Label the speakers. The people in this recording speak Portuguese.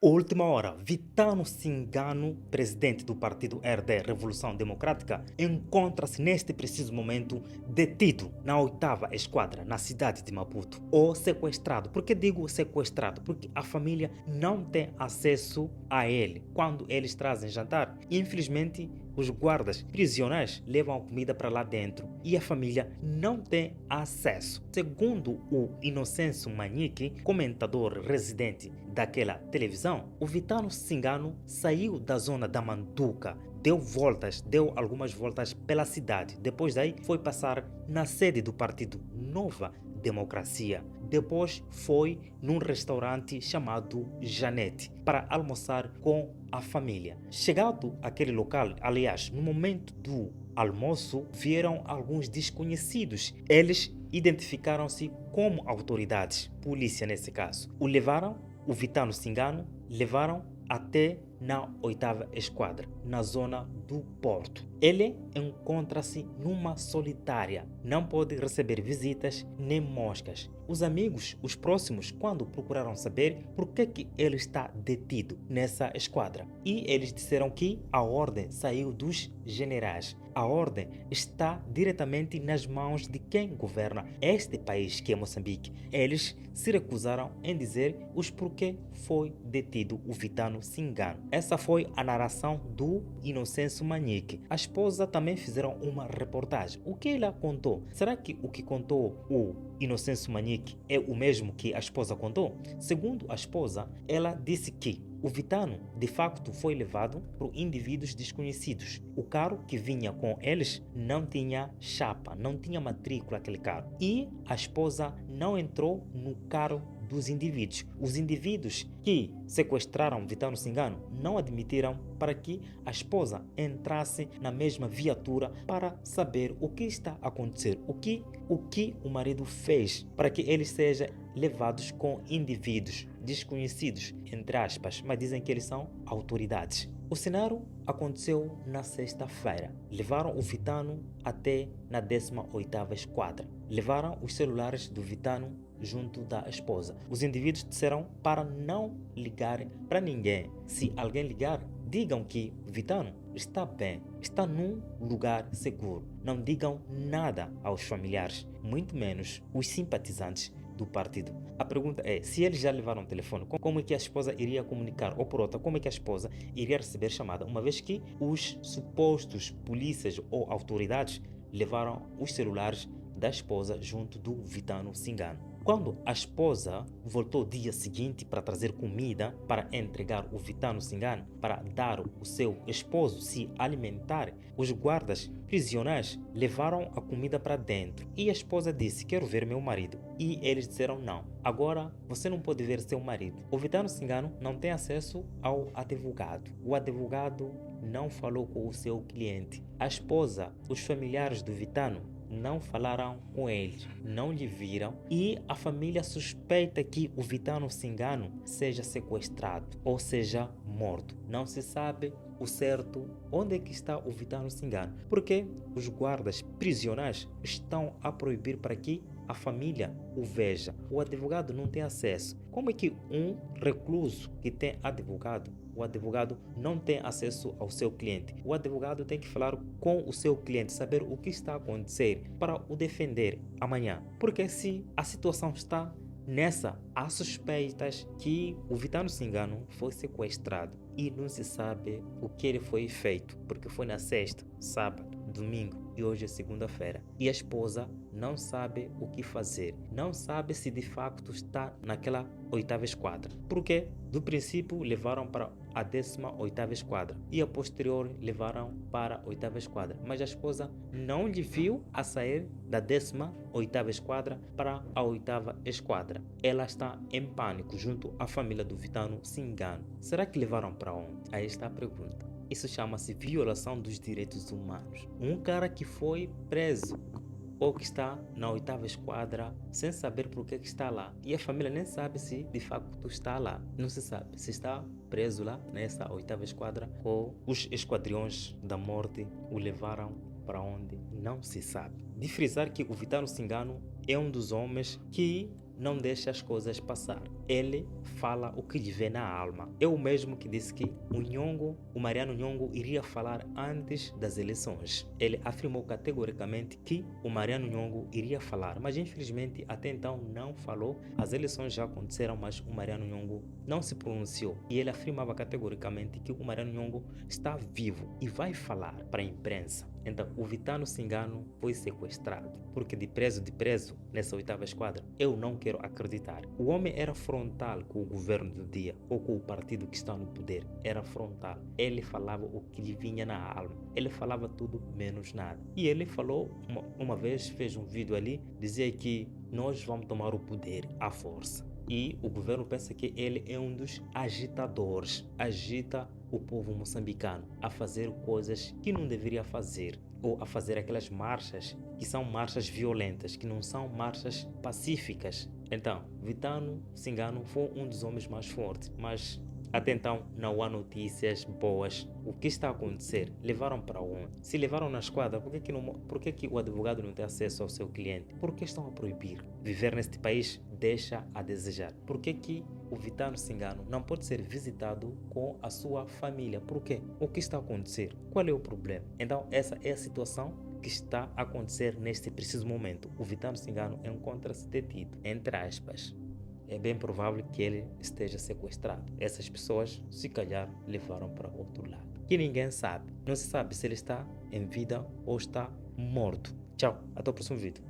Speaker 1: Última hora, Vitano Cingano, presidente do partido RD Revolução Democrática, encontra-se neste preciso momento detido na 8ª Esquadra, na cidade de Maputo, ou sequestrado. Por que digo sequestrado? Porque a família não tem acesso a ele quando eles trazem jantar. Infelizmente, os guardas prisionais levam a comida para lá dentro e a família não tem acesso. Segundo o Inocêncio Manique, comentador residente daquela televisão, o Vitano Cingano saiu da zona da Manduca, deu algumas voltas pela cidade. Depois daí foi passar na sede do partido Nova Democracia. Depois foi num restaurante chamado Janete para almoçar com a família. Chegado àquele local, aliás, no momento do almoço, vieram alguns desconhecidos. Eles identificaram-se como autoridades, polícia nesse caso. O Vitano Cingano, levaram até na 8ª Esquadra, na zona do Porto. Ele encontra-se numa solitária, não pode receber visitas nem moscas. Os amigos, os próximos, quando procuraram saber por que ele está detido nessa esquadra, e eles disseram que a ordem saiu dos generais. A ordem está diretamente nas mãos de quem governa este país, que é Moçambique. Eles se recusaram em dizer os porquê foi detido o Vitano Cingano. Essa foi a narração do Inocêncio Manique. A esposa também fizeram uma reportagem. O que ela contou? Será que o que contou o Inocêncio Manique é o mesmo que a esposa contou? Segundo a esposa, ela disse que o Vitano, de facto, foi levado por indivíduos desconhecidos. O carro que vinha com eles não tinha chapa, não tinha matrícula aquele carro. E a esposa não entrou no carro dos indivíduos. Os indivíduos que sequestraram Vitano Cingano não admitiram para que a esposa entrasse na mesma viatura para saber o que está a acontecer, o que o marido fez para que eles sejam levados com indivíduos desconhecidos, entre aspas, mas dizem que eles são autoridades. O cenário aconteceu na sexta-feira. Levaram o Vitano até na 18ª Esquadra. Levaram os celulares do Vitano junto da esposa. Os indivíduos disseram para não ligarem para ninguém. Se alguém ligar, digam que o Vitano está bem, está num lugar seguro. Não digam nada aos familiares, muito menos os simpatizantes do partido. A pergunta é, se eles já levaram o telefone, como é que a esposa iria comunicar? Ou por outra, como é que a esposa iria receber chamada? Uma vez que os supostos polícias ou autoridades levaram os celulares da esposa junto do Vitano Cingano. Quando a esposa voltou dia seguinte para trazer comida para entregar o Vitano Cingano, para dar o seu esposo se alimentar, os guardas prisionais levaram a comida para dentro. E a esposa disse, quero ver meu marido. E eles disseram, não, agora você não pode ver seu marido. O Vitano Cingano não tem acesso ao advogado. O advogado não falou com o seu cliente. A esposa, os familiares do Vitano não falaram com eles, não lhe viram e a família suspeita que o Vitano Cingano seja sequestrado ou seja morto. Não se sabe o certo onde é que está o Vitano Cingano, porque os guardas prisionais estão a proibir para que a família o veja. O advogado não tem acesso. Como é que um recluso que tem advogado, o advogado não tem acesso ao seu cliente? O advogado tem que falar com o seu cliente, saber o que está a acontecer para o defender amanhã. Porque se a situação está nessa, há suspeitas que o Vitano Cingano foi sequestrado e não se sabe o que ele foi feito, porque foi na sexta, sábado, domingo e hoje é segunda-feira. E a esposa não sabe o que fazer, não sabe se de facto está naquela 8ª Esquadra. Porque do princípio levaram para a 18ª Esquadra e a posterior levaram para a 8ª Esquadra. Mas a esposa não lhe viu a sair da 18ª Esquadra para a 8ª Esquadra. Ela está em pânico junto à família do Vitano Cingano. Será que levaram para onde? Aí está a pergunta. Isso chama-se violação dos direitos humanos. Um cara que foi preso ou que está na 8ª Esquadra sem saber por que está lá. E a família nem sabe se de facto está lá. Não se sabe se está preso lá nessa 8ª Esquadra ou os esquadrões da morte o levaram para onde não se sabe. De frisar que o Vitano Cingano é um dos homens que não deixa as coisas passar. Ele fala o que lhe vem na alma. É o mesmo que disse que o Mariano Nhongo iria falar antes das eleições. Ele afirmou categoricamente que o Mariano Nhongo iria falar, mas infelizmente até então não falou. As eleições já aconteceram, mas o Mariano Nhongo não se pronunciou. E ele afirmava categoricamente que o Mariano Nhongo está vivo e vai falar para a imprensa. Então, o Vitano Cingano foi sequestrado, porque de preso nessa 8ª esquadra, eu não quero acreditar. O homem era frontal com o governo do dia, ou com o partido que está no poder, era frontal. Ele falava o que lhe vinha na alma, ele falava tudo menos nada. E ele falou, uma vez fez um vídeo ali, dizia que nós vamos tomar o poder à força. E o governo pensa que ele é um dos agitadores, agita o povo moçambicano a fazer coisas que não deveria fazer, ou a fazer aquelas marchas que são marchas violentas, que não são marchas pacíficas. Então, Vitano Cingano foi um dos homens mais fortes, mas até então não há notícias boas. O que está a acontecer? Levaram para onde? Se levaram na esquadra, por que o advogado não tem acesso ao seu cliente? Por que estão a proibir? Viver neste país deixa a desejar. Por que o Vitano Cingano não pode ser visitado com a sua família? Por quê? O que está a acontecer? Qual é o problema? Então, essa é a situação que está a acontecer neste preciso momento. O Vitano Cingano encontra-se detido, entre aspas. É bem provável que ele esteja sequestrado. Essas pessoas, se calhar, levaram para outro lado. Que ninguém sabe. Não se sabe se ele está em vida ou está morto. Tchau, até o próximo vídeo.